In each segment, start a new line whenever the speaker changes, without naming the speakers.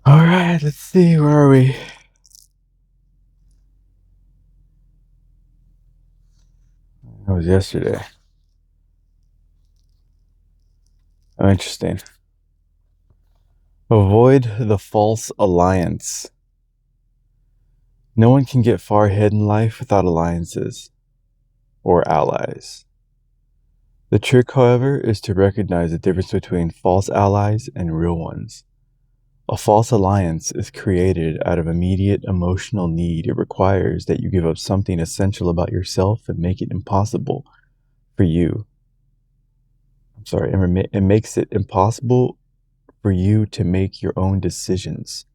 All right, let's see. Where are we? That was yesterday. Oh, interesting. Avoid the false alliance. No one can get far ahead in life without alliances or allies. The trick, however, is to recognize the difference between false allies and real ones. A false alliance is created out of immediate emotional need. It requires that you give up something essential about yourself and make it impossible for you. It makes it impossible for you to make your own decisions.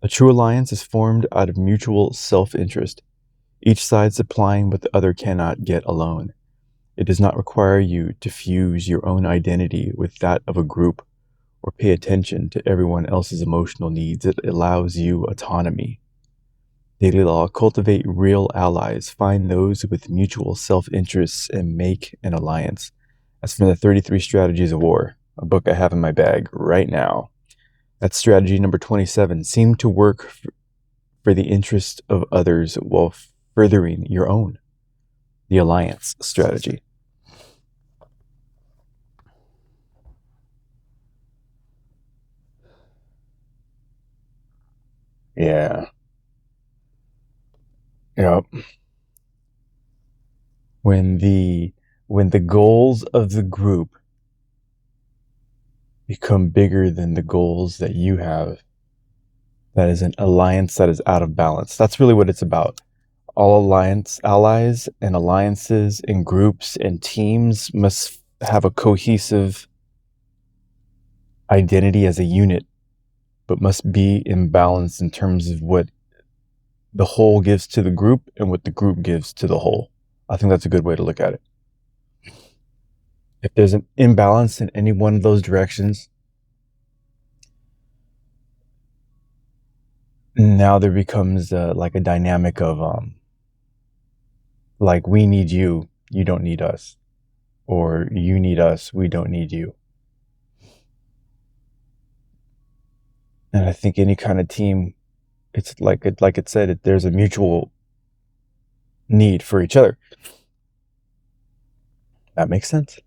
A true alliance is formed out of mutual self-interest, each side supplying what the other cannot get alone. It does not require you to fuse your own identity with that of a group or pay attention to everyone else's emotional needs. It allows you autonomy. Daily Law: cultivate real allies, find those with mutual self-interests, and make an alliance. That's from the 33 Strategies of War, a book I have in my bag right now. That's strategy number 27. Seem to work for the interest of others while furthering your own. The alliance strategy. Yeah. Yep. When the goals of the group become bigger than the goals that you have, that is an alliance that is out of balance. That's really what it's about. All allies and alliances and groups and teams must have a cohesive identity as a unit, but must be in balance in terms of what the whole gives to the group and what the group gives to the whole. I think that's a good way to look at it. If there's an imbalance in any one of those directions, now there becomes like a dynamic of like, we need you, you don't need us, or you need us, we don't need you. And I think any kind of team, it's like it said, there's a mutual need for each other. That makes sense.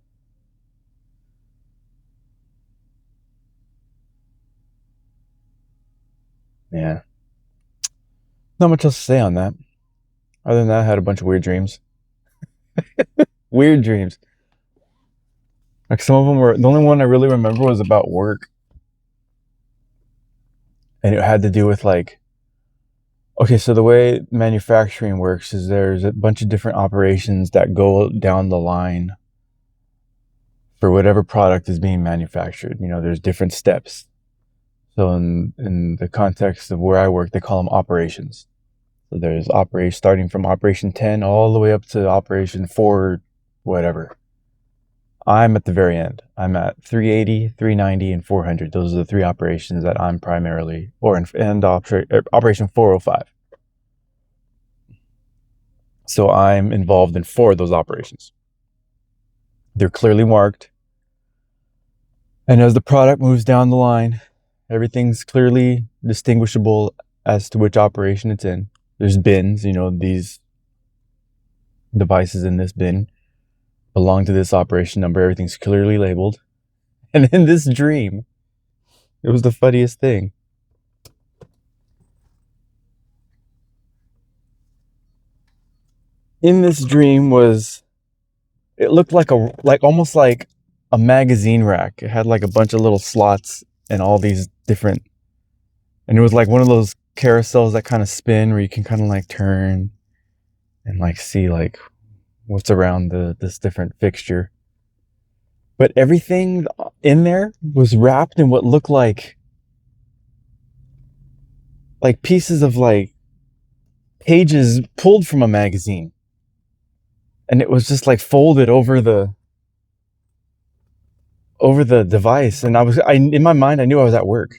Yeah. Not much else to say on that. Other than that, I had a bunch of weird dreams. Weird dreams. Like, some of them were, the only one I really remember was about work. And it had to do with like, okay, so the way manufacturing works is there's a bunch of different operations that go down the line for whatever product is being manufactured. You know, there's different steps. So in the context of where I work, they call them operations. So there's starting from operation 10 all the way up to operation 4, whatever. I'm at the very end. I'm at 380, 390, and 400. Those are the 3 operations that I'm primarily, and operation 405. So I'm involved in 4 of those operations. They're clearly marked. And as the product moves down the line, everything's clearly distinguishable as to which operation it's in. There's bins, you know, these devices in this bin belong to this operation number. Everything's clearly labeled. And in this dream, it was the funniest thing. In this dream it looked like almost like a magazine rack. It had like a bunch of little slots and all these different, and it was like one of those carousels that kind of spin where you can kind of like turn and like see like what's around this different fixture. But everything in there was wrapped in what looked like pieces of like pages pulled from a magazine. And it was just like folded over the device. And in my mind, I knew I was at work.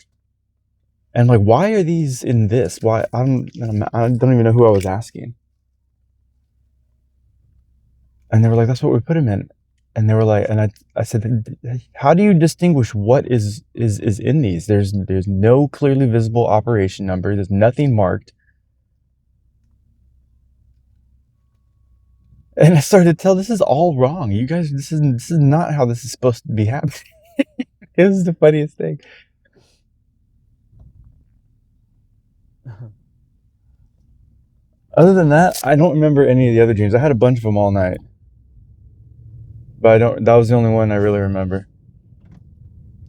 And like, why are these in this? Why? I don't even know who I was asking. And they were like, that's what we put him in. And they were like, and I said, how do you distinguish what is in these? There's no clearly visible operation number. There's nothing marked. And I started to tell, this is all wrong. You guys, this is not how this is supposed to be happening. It was the funniest thing. Other than that, I don't remember any of the other dreams. I had a bunch of them all night, but that was the only one I really remember.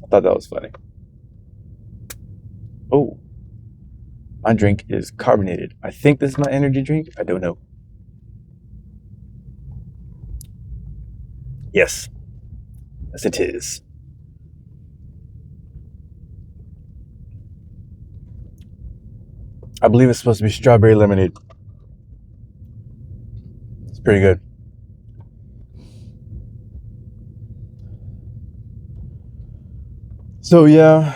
I thought that was funny. Oh, my drink is carbonated. I think this is my energy drink. I don't know. Yes. Yes, it is. I believe it's supposed to be strawberry lemonade. It's pretty good. So yeah,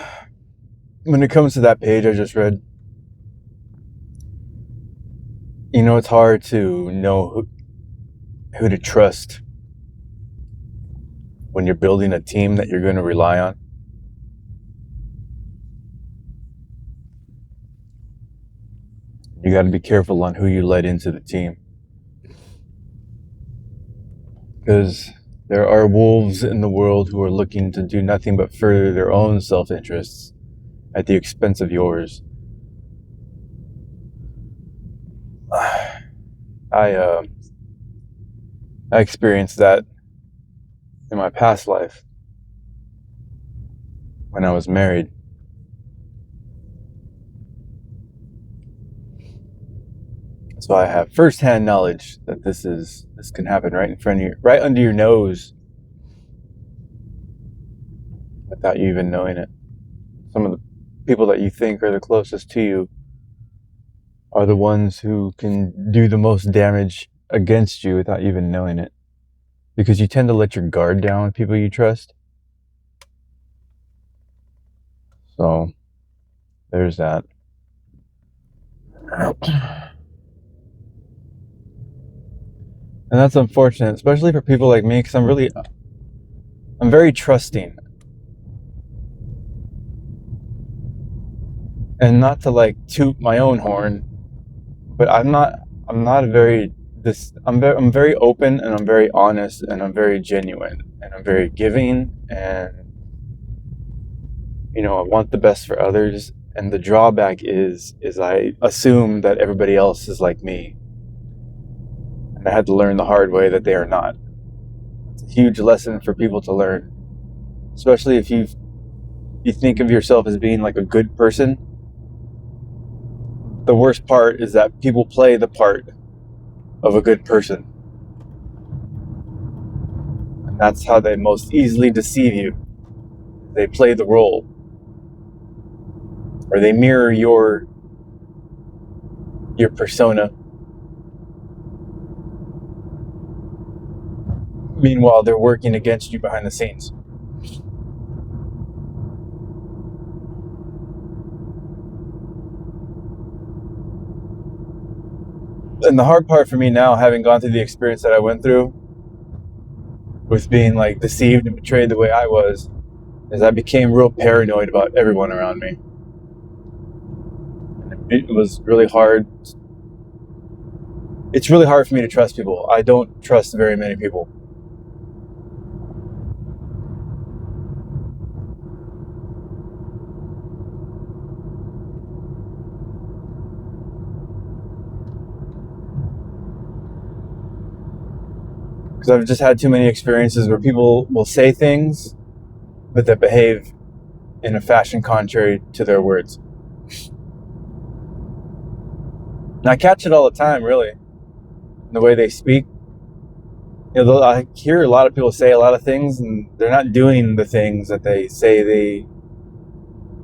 when it comes to that page I just read, it's hard to know who to trust when you're building a team that you're going to rely on. You got to be careful on who you let into the team, because there are wolves in the world who are looking to do nothing but further their own self-interests at the expense of yours. I experienced that in my past life when I was married. So I have firsthand knowledge that this can happen right in front of you, right under your nose, without you even knowing it. Some of the people that you think are the closest to you are the ones who can do the most damage against you without even knowing it, because you tend to let your guard down with people you trust. So there's that. And that's unfortunate, especially for people like me, because I'm very trusting. And not to like toot my own horn, but I'm very open, and I'm very honest, and I'm very genuine, and I'm very giving, and I want the best for others. And the drawback is I assume that everybody else is like me. And I had to learn the hard way that they are not. It's a huge lesson for people to learn, especially if you think of yourself as being like a good person. The worst part is that people play the part of a good person. And that's how they most easily deceive you. They play the role, or they mirror your persona. Meanwhile, they're working against you behind the scenes. And the hard part for me now, having gone through the experience that I went through with being like deceived and betrayed the way I was, is I became real paranoid about everyone around me. And it was really hard. It's really hard for me to trust people. I don't trust very many people. Because I've just had too many experiences where people will say things, but that behave in a fashion contrary to their words. And I catch it all the time, really, in the way they speak. I hear a lot of people say a lot of things, and they're not doing the things that they say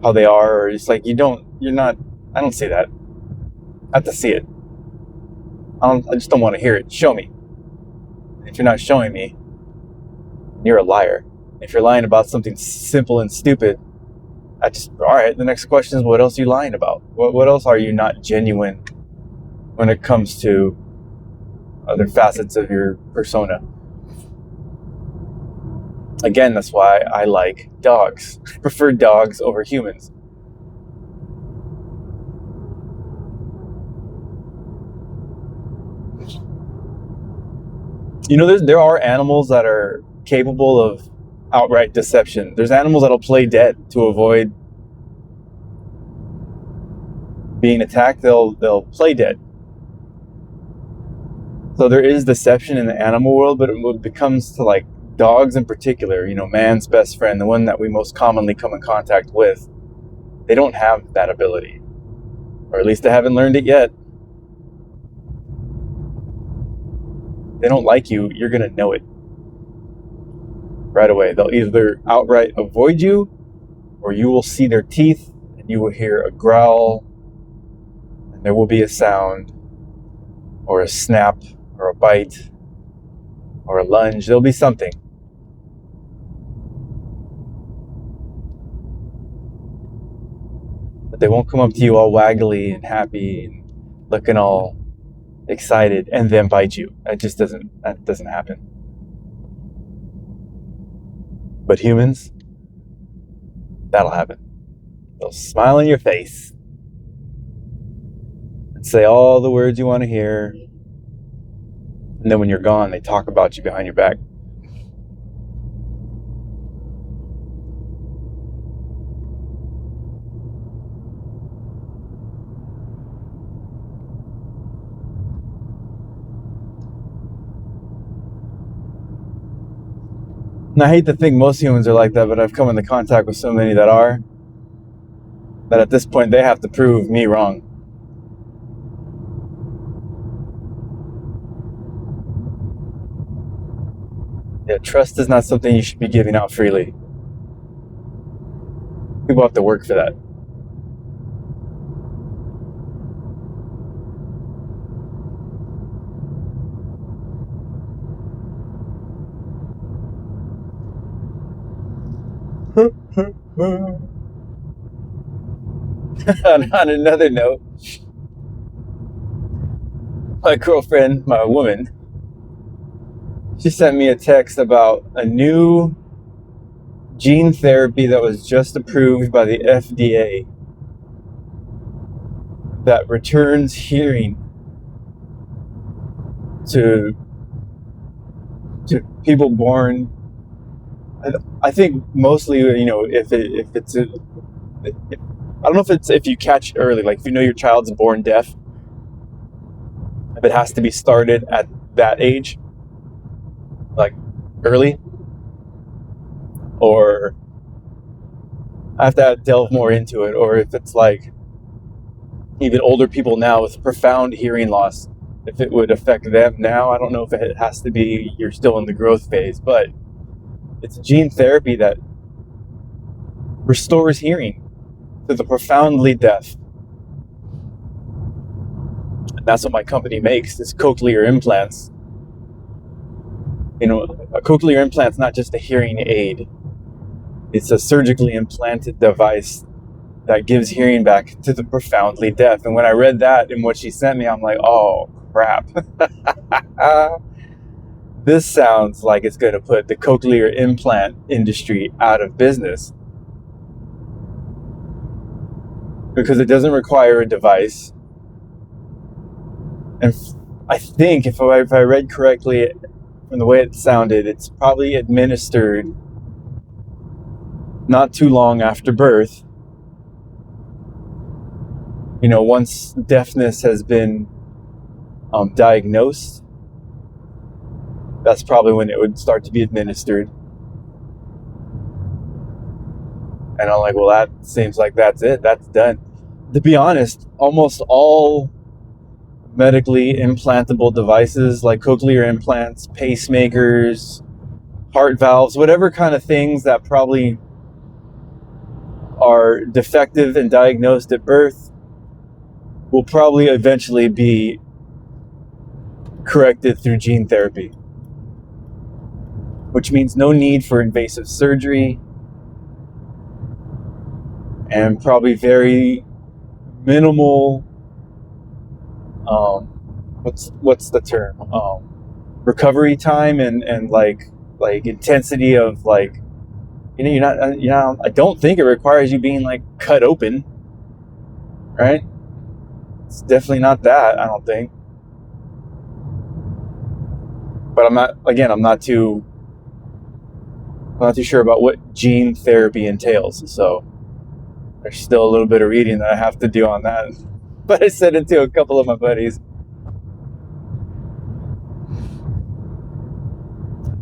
how they are. Or it's like, I don't see that. I have to see it. I just don't want to hear it. Show me. If you're not showing me, you're a liar. If you're lying about something simple and stupid, all right, the next question is, what else are you lying about? What else are you not genuine when it comes to other facets of your persona. Again, that's why I like dogs. I prefer dogs over humans. You know, there are animals that are capable of outright deception. There's animals that'll play dead to avoid being attacked. They'll play dead. So there is deception in the animal world, but when it comes to like dogs in particular, you know, man's best friend, the one that we most commonly come in contact with, they don't have that ability, or at least they haven't learned it yet. They don't like you, you're gonna know it right away. They'll either outright avoid you, or you will see their teeth and you will hear a growl, and there will be a sound, or a snap, or a bite, or a lunge. There'll be something. But they won't come up to you all waggly and happy and looking all excited and then bite you. That doesn't happen. But humans, that'll happen. They'll smile in your face and say all the words you want to hear. And then when you're gone, they talk about you behind your back. And I hate to think most humans are like that, but I've come into contact with so many that are, that at this point they have to prove me wrong. Yeah, trust is not something you should be giving out freely. People have to work for that. On another note, my girlfriend, my woman, she sent me a text about a new gene therapy that was just approved by the FDA that returns hearing to people born. I think mostly, you know, if it's I don't know if it's if you catch it early, like if you know your child's born deaf, if it has to be started at that age, like early, or I have to delve more into it, or if it's like even older people now with profound hearing loss, if it would affect them now. I don't know if it has to be you're still in the growth phase, but it's gene therapy that restores hearing to the profoundly deaf. And that's what my company makes, is cochlear implants. You know, a cochlear implant's not just a hearing aid. It's a surgically implanted device that gives hearing back to the profoundly deaf. And when I read that in what she sent me, I'm like, oh, crap. This sounds like it's going to put the cochlear implant industry out of business, because it doesn't require a device. And I think if I read correctly from the way it sounded, it's probably administered not too long after birth. You know, once deafness has been diagnosed, that's probably when it would start to be administered. And I'm like, well, that seems like that's it. That's done. To be honest, almost all medically implantable devices like cochlear implants, pacemakers, heart valves, whatever kind of things that probably are defective and diagnosed at birth, will probably eventually be corrected through gene therapy, which means no need for invasive surgery and probably very minimal what's the term? Recovery time and like intensity of like, you're not. I don't think it requires you being like cut open, right? It's definitely not that. I don't think. But I'm not too sure about what gene therapy entails. So there's still a little bit of reading that I have to do on that. But I said it to a couple of my buddies.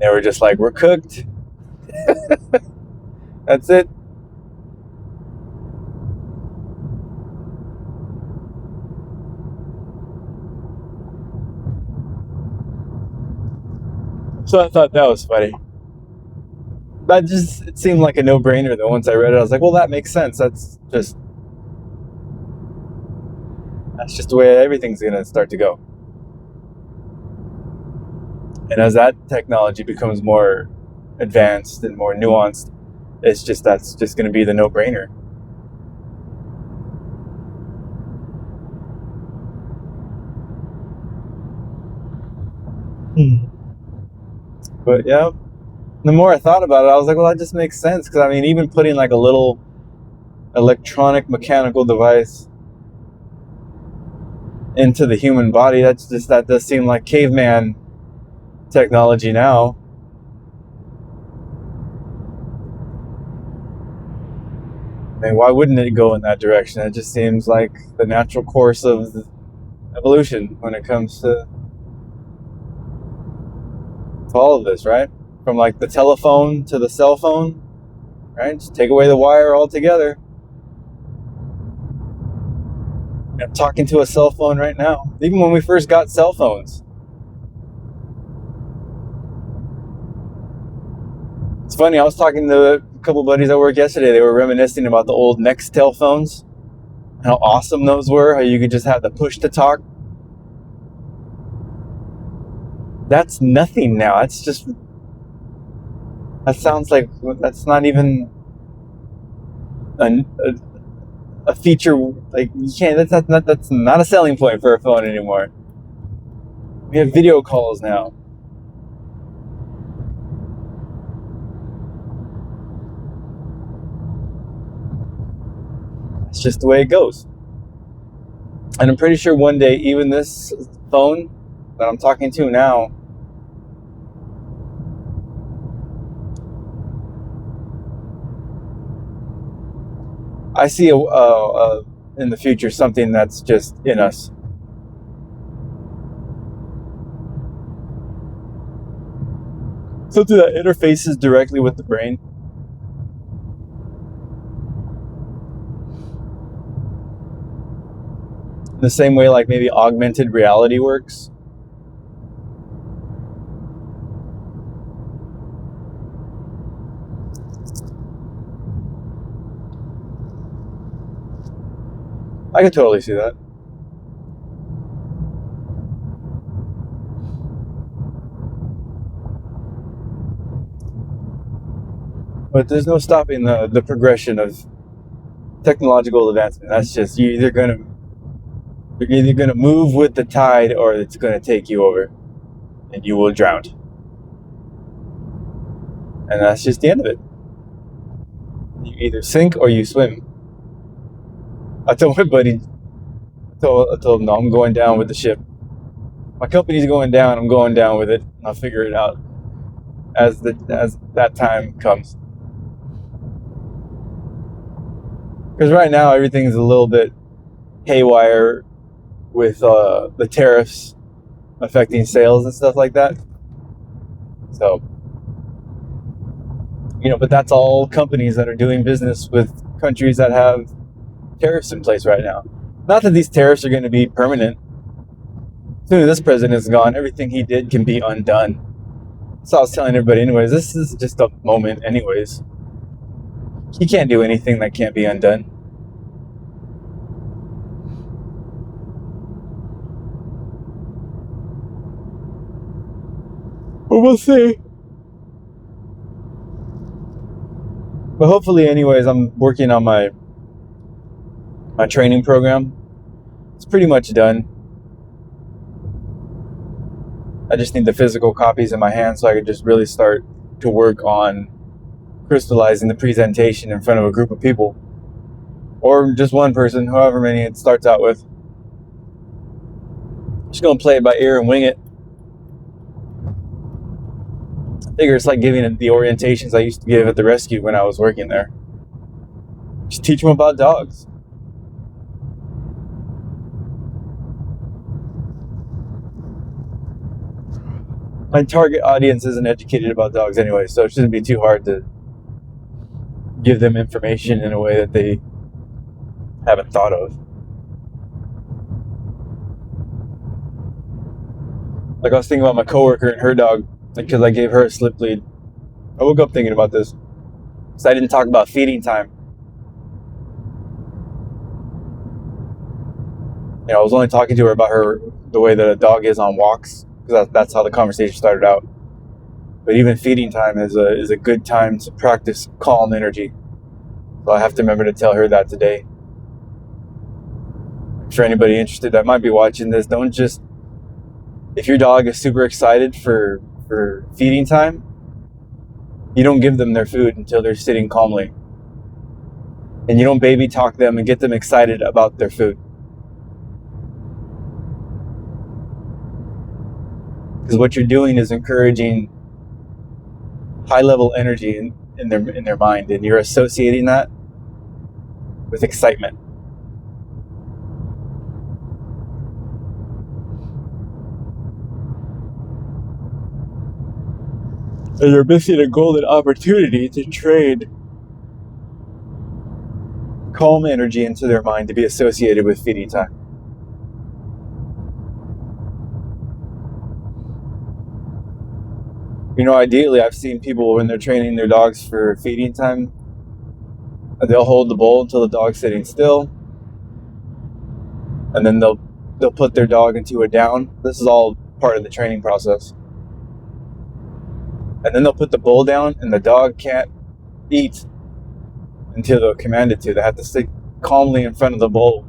They were just like, "We're cooked. That's it." So I thought that was funny. It seemed like a no-brainer though. Once I read it, I was like, well, that makes sense. That's just the way everything's gonna start to go. And as that technology becomes more advanced and more nuanced, that's just gonna be the no-brainer. But yeah, the more I thought about it, I was like, well, that just makes sense. Because I mean, even putting like a little electronic mechanical device into the human body, that does seem like caveman technology now. I mean, why wouldn't it go in that direction? It just seems like the natural course of evolution when it comes to all of this, right? From like the telephone to the cell phone, right? Just take away the wire altogether. I'm talking to a cell phone right now. Even when we first got cell phones. It's funny, I was talking to a couple buddies at work yesterday. They were reminiscing about the old Nextel phones. How awesome those were. How you could just have the push to talk. That's nothing now. That sounds like that's not even a feature. Like, you can't. That's not a selling point for a phone anymore. We have video calls now. It's just the way it goes. And I'm pretty sure one day, even this phone that I'm talking to now, I see in the future something that's just in us. Something that interfaces directly with the brain. The same way like maybe augmented reality works. I could totally see that. But there's no stopping the progression of technological advancement. That's just, you're either gonna move with the tide, or it's gonna take you over, and you will drown. And that's just the end of it. You either sink or you swim. I told my buddy, I told him, no, I'm going down with the ship. My company's going down, I'm going down with it. I'll figure it out as that time comes. Because right now everything's a little bit haywire with the tariffs affecting sales and stuff like that. So, but that's all companies that are doing business with countries that have tariffs in place right now. Not that these tariffs are going to be permanent. As soon as this president is gone, everything he did can be undone. So I was telling everybody, anyways, this is just a moment, anyways. He can't do anything that can't be undone. But we'll see. But hopefully, anyways, I'm working on my training program. It's pretty much done. I just need the physical copies in my hand so I could just really start to work on crystallizing the presentation in front of a group of people. Or just one person, however many it starts out with. Just gonna play it by ear and wing it. I figure it's like giving it the orientations I used to give at the rescue when I was working there. Just teach them about dogs. My target audience isn't educated about dogs anyway, so it shouldn't be too hard to give them information in a way that they haven't thought of. Like I was thinking about my coworker and her dog, because I gave her a slip lead. I woke up thinking about this. So I didn't talk about feeding time. I was only talking to her about the way that a dog is on walks, because that's how the conversation started out. But even feeding time is a good time to practice calm energy. So I have to remember to tell her that today. For anybody interested that might be watching this, don't just, if your dog is super excited for feeding time, you don't give them their food until they're sitting calmly. And you don't baby talk them and get them excited about their food. Because what you're doing is encouraging high-level energy in their mind, and you're associating that with excitement. And you're missing a golden opportunity to trade calm energy into their mind to be associated with feeding time. Ideally, I've seen people when they're training their dogs for feeding time, they'll hold the bowl until the dog's sitting still, and then they'll put their dog into a down. This is all part of the training process. And then they'll put the bowl down, and the dog can't eat until they're commanded to. They have to sit calmly in front of the bowl.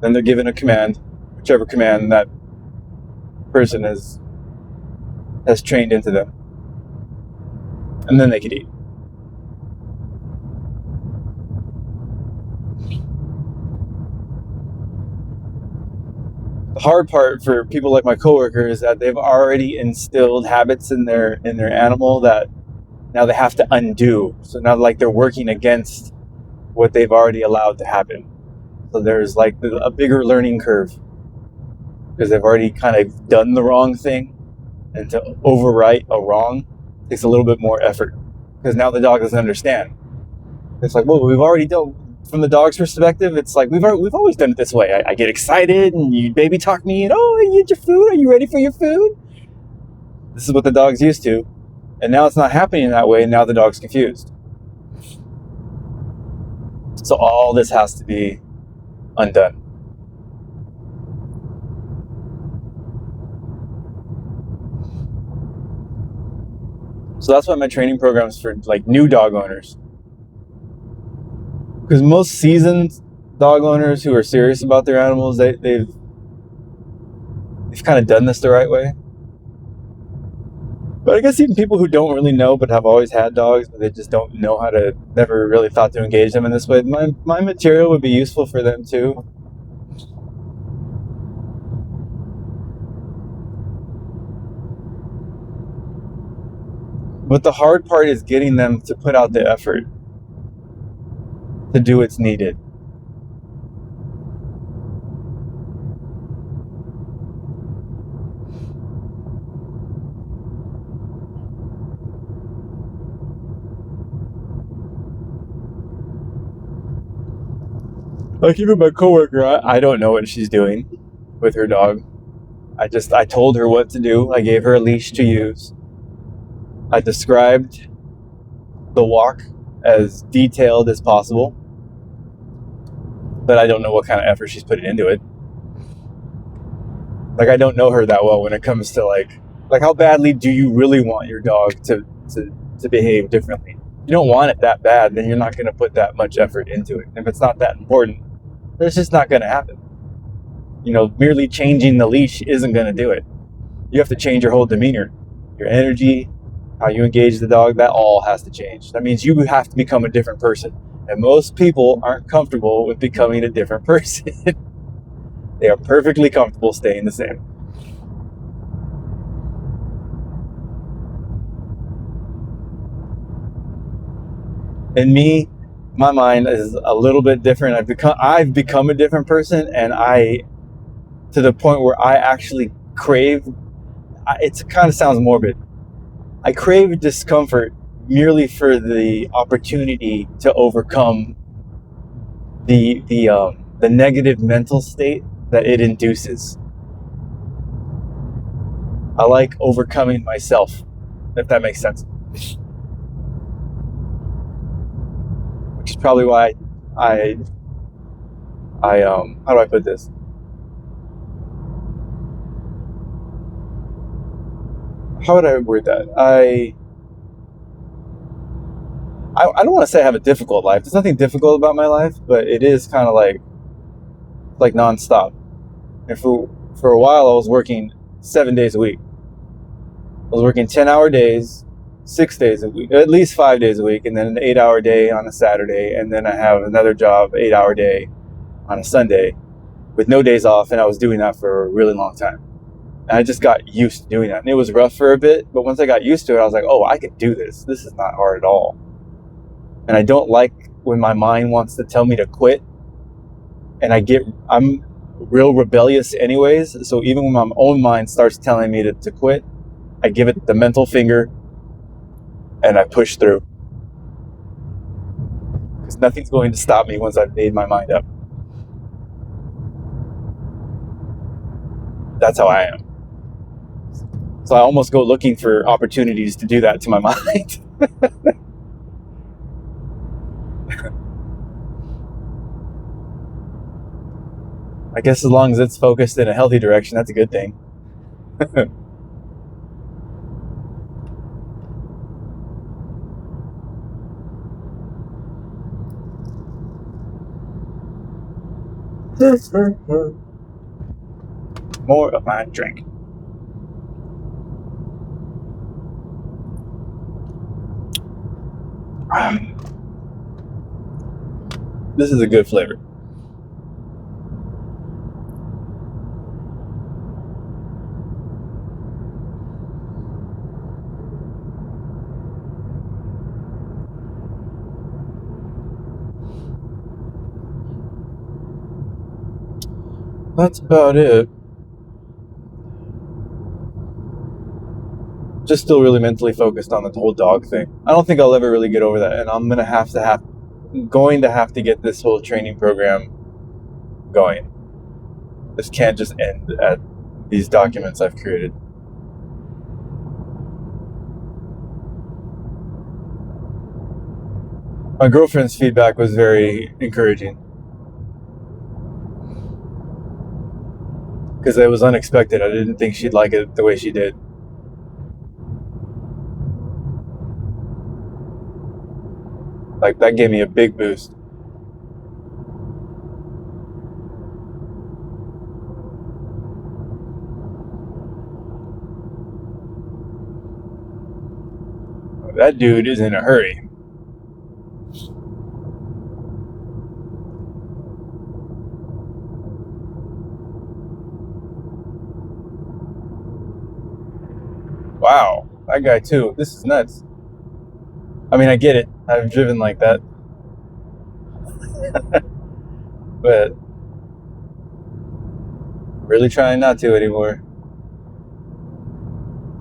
Then they're given a command, whichever command that person has trained into them. And then they can eat. The hard part for people like my coworker is that they've already instilled habits in their animal that now they have to undo. So now they're working against what they've already allowed to happen. So there's a bigger learning curve because they've already kind of done the wrong thing, and to overwrite a wrong takes a little bit more effort because now the dog doesn't understand. It's like, well, we've already done. From the dog's perspective, it's like we've always done it this way. I get excited and you baby talk me and you eat your food. Are you ready for your food? This is what the dog's used to, and now it's not happening that way. And now the dog's confused. So all this has to be undone. So that's why my training program is for new dog owners. Because most seasoned dog owners who are serious about their animals, they've kind of done this the right way. But I guess even people who don't really know but have always had dogs, but they just don't know how to, never really thought to engage them in this way, my material would be useful for them too. But the hard part is getting them to put out the effort to do what's needed. Like even my coworker, I don't know what she's doing with her dog. I told her what to do. I gave her a leash to use. I described the walk as detailed as possible, but I don't know what kind of effort she's putting into it. I don't know her that well when it comes to how badly do you really want your dog to behave differently? If you don't want it that bad, then you're not going to put that much effort into it. If it's not that important, it's just not going to happen. Merely changing the leash isn't going to do it. You have to change your whole demeanor, your energy, how you engage the dog. That all has to change. That means you have to become a different person. And most people aren't comfortable with becoming a different person. They are perfectly comfortable staying the same. And me, my mind is a little bit different. I've become a different person, and to the point where I actually crave. It kind of sounds morbid. I crave discomfort merely for the opportunity to overcome the negative mental state that it induces. I like overcoming myself, if that makes sense. Which is probably why I how do I put this? How would I word that? I don't want to say I have a difficult life. There's nothing difficult about my life, but it is kind of like nonstop. And for a while, I was working 7 days a week. I was working 10-hour days, 6 days a week, at least 5 days a week, and then an 8-hour day on a Saturday, and then I have another job, 8-hour day on a Sunday, with no days off, and I was doing that for a really long time. And I just got used to doing that, and it was rough for a bit, but once I got used to it, I was like, oh, I could do this. This is not hard at all. And I don't like when my mind wants to tell me to quit, and I'm real rebellious anyways, so even when my own mind starts telling me to quit, I give it the mental finger and I push through. Because nothing's going to stop me once I've made my mind up. That's how I am. So I almost go looking for opportunities to do that to my mind. I guess as long as it's focused in a healthy direction, that's a good thing. More of my drink. This is a good flavor. That's about it. Just still really mentally focused on the whole dog thing. I don't think I'll ever really get over that, and I'm going to have to get this whole training program going. This can't just end at these documents I've created. My girlfriend's feedback was very encouraging because it was unexpected. I didn't think she'd like it the way she did. Like, that gave me a big boost. That dude is in a hurry. Wow, that guy too. This is nuts. I mean, I get it. I've driven like that. But really trying not to anymore.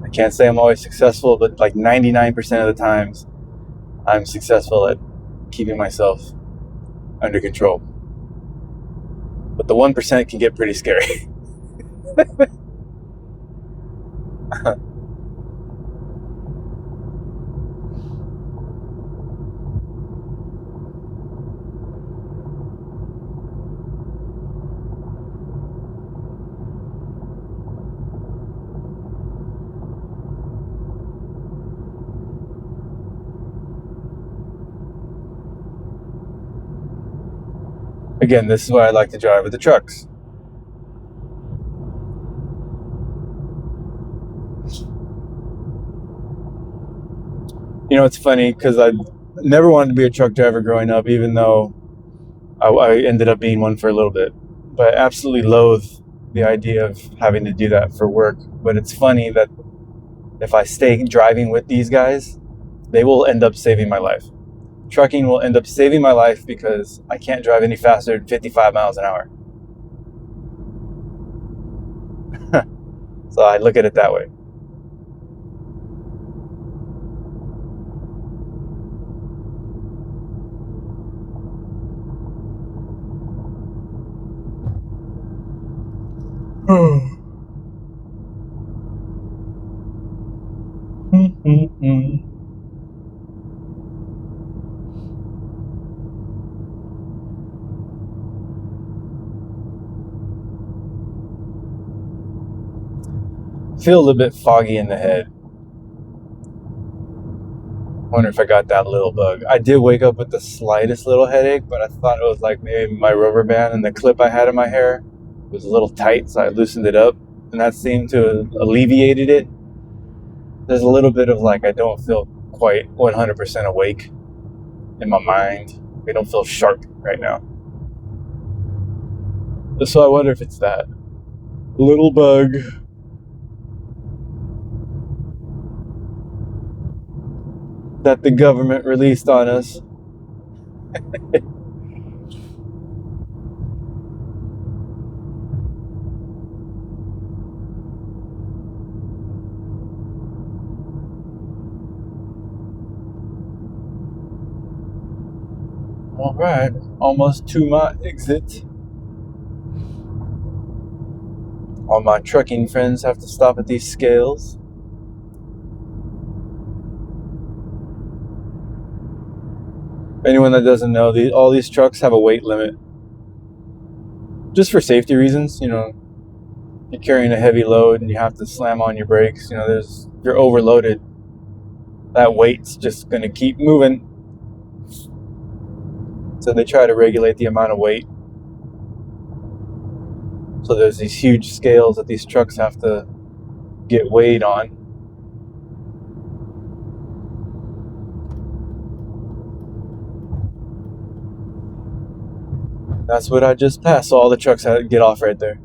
I can't say I'm always successful, but like 99% of the times, I'm successful at keeping myself under control. But the 1% can get pretty scary. Again, this is why I like to drive with the trucks. You know, it's funny because I never wanted to be a truck driver growing up, even though I ended up being one for a little bit. But I absolutely loathe the idea of having to do that for work. But it's funny that if I stay driving with these guys, they will end up saving my life. Trucking will end up saving my life because I can't drive any faster than 55 miles an hour. So I look at it that way. Feel a little bit foggy in the head. Wonder if I got that little bug. I did wake up with the slightest little headache, but I thought it was like maybe my rubber band and the clip I had in my hair was a little tight, so I loosened it up, and that seemed to have alleviated it. There's a little bit of like I don't feel quite 100% awake in my mind. I don't feel sharp right now. So I wonder if it's that little bug that the government released on us. All right, almost to my exit. All my trucking friends have to stop at these scales. Anyone that doesn't know, all these trucks have a weight limit. Just for safety reasons, you know, you're carrying a heavy load and you have to slam on your brakes. You know, you're overloaded. That weight's just going to keep moving. So they try to regulate the amount of weight. So there's these huge scales that these trucks have to get weighed on. That's what I just passed. So all the trucks had to get off right there.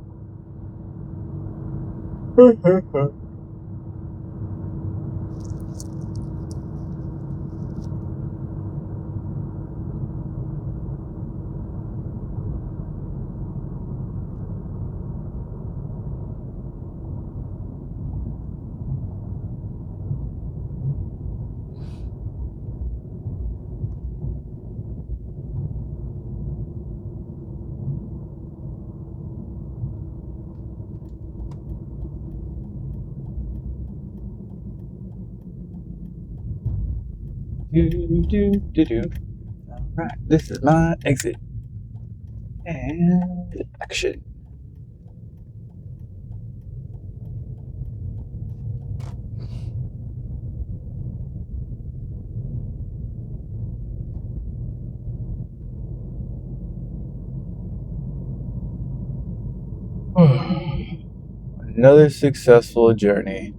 Alright, this is my exit. And action. Another successful journey.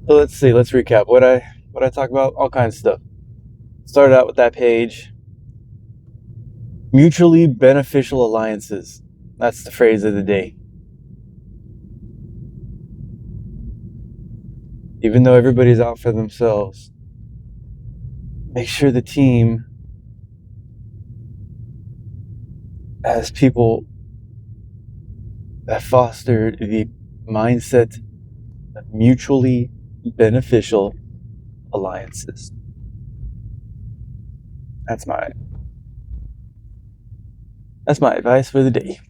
So let's see, let's recap what I talk about, all kinds of stuff. Started out with that page. Mutually beneficial alliances. That's the phrase of the day. Even though everybody's out for themselves, make sure the team has people that foster the mindset of mutually beneficial alliances. That's my advice for the day.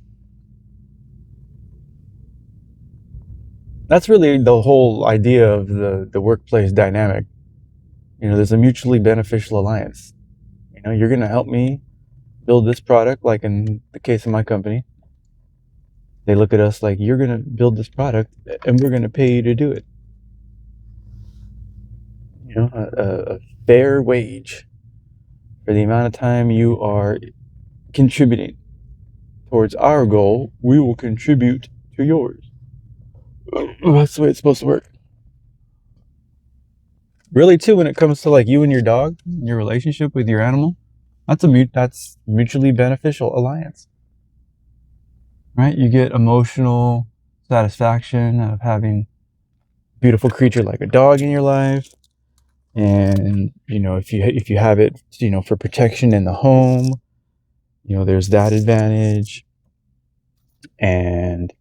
That's really the whole idea of the workplace dynamic. You know, there's a mutually beneficial alliance. You know, you're going to help me build this product, like in the case of my company. They look at us like, you're going to build this product and we're going to pay you to do it. You know, a fair wage for the amount of time you are contributing towards our goal. We will contribute to yours. That's the way it's supposed to work. Really, too, when it comes to like you and your dog, your relationship with your animal, that's mutually beneficial alliance, right? You get emotional satisfaction of having a beautiful creature like a dog in your life, and if you have it, for protection in the home, there's that advantage, and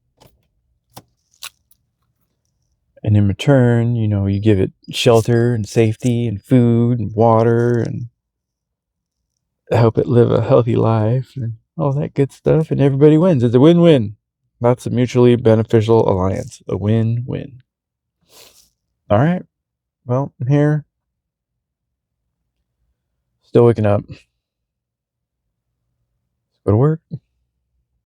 in return, you give it shelter and safety and food and water and help it live a healthy life and all that good stuff, and everybody wins. It's a win-win. That's a mutually beneficial alliance. A win-win. All right. Well, I'm here. Still waking up. Go to work.